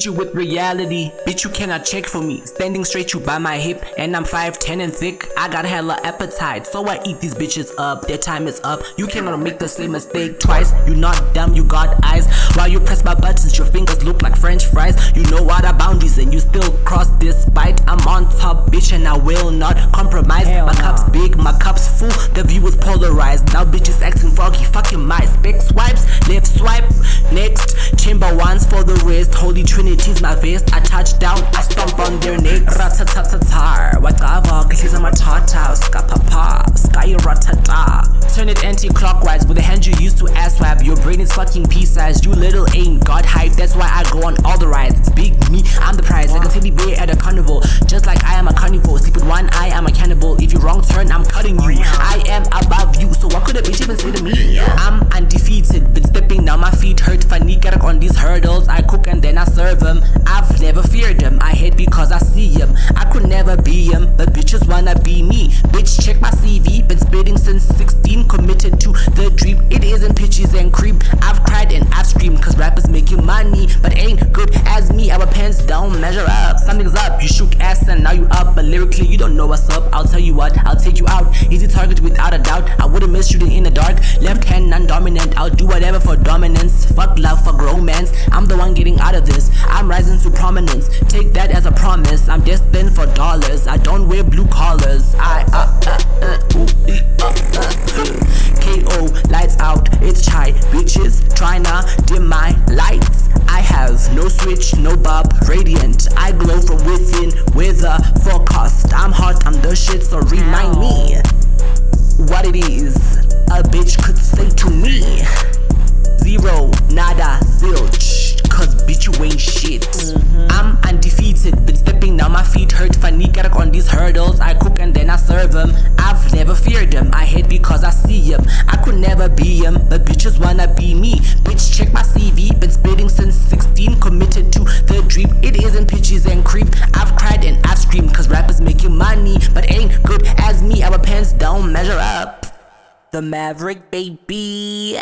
hit you with reality. Bitch, you cannot check for me. Standing straight, you by my hip, and I'm 5'10" and thick. I got hella appetite, so I eat these bitches up. Their time is up. You cannot make the same mistake twice. You not dumb, you got eyes. While you press my buttons, your fingers look like French fries. You know what are boundaries, and you still cross despite I'm on top, bitch, and I will not compromise. My cup's big, my cup's full. The view is polarized. Now bitches acting foggy. Fucking my spec swipes, left swipe, next. Chamber ones for the rest. Holy Trinity's my vest. I touch down, I stomp on their necks. Ratatatatar, whatever. Kisses on my tata, skapapa, sky ratata. Turn it anti-clockwise with the hand you used to ass swap. Your brain is fucking pea-sized. You little ain't got hype. That's why I go on all the rides. It's big me, I'm the prize. Like a teddy bear at a carnival. Just like I am a carnivore. Sleep with one eye, I'm a cannibal. If you wrong turn, I'm cutting you. I am above you, so what could a bitch even say to me? I'm undefeated, been stepping now my feet hurt. Funny karak on these hurdles. I cook and then I serve them. I've never feared them. I hate because I see him. I could never be him, but bitches wanna be me. Bitch, check my CV. Been spitting since 16. Committed to the dream. It isn't pitches and cream. I've cried and I've screamed cause rappers making money, but ain't good as me. Our pants don't measure up. Something's up. You shook ass and now you up, but lyrically you don't know what's up. I'll tell you what, I'll take you out. Easy target without a doubt. I wouldn't miss shooting in the dark. Left hand non-dominant. I'll do whatever for dominance. Fuck love, fuck romance. I'm the one getting out of this. I'm rising to prominence. Take that as a promise. I'm destined for dollars. I don't wear blue collars. KO, lights out, it's chai. Bitches tryna dim my lights. I have no switch, no bulb, radiant. I glow from within, weather forecast. I'm hot, I'm the shit, so remind me what it is a bitch could say to me. Zero, nada, zilch, cause bitch you ain't shit. I'm undefeated, been stepping now my feet hurt. Funny karak on these hurdles. I cook and then I serve them. I've never feared them. I hate because I see him. I could never be him, but bitches wanna be me. Bitch, check my CV. Been spitting since 16. Committed to the dream. It isn't pitches and creep. I've cried and I've screamed cause rappers making money, but ain't good as me. Our pants don't measure up. The Maverick, baby.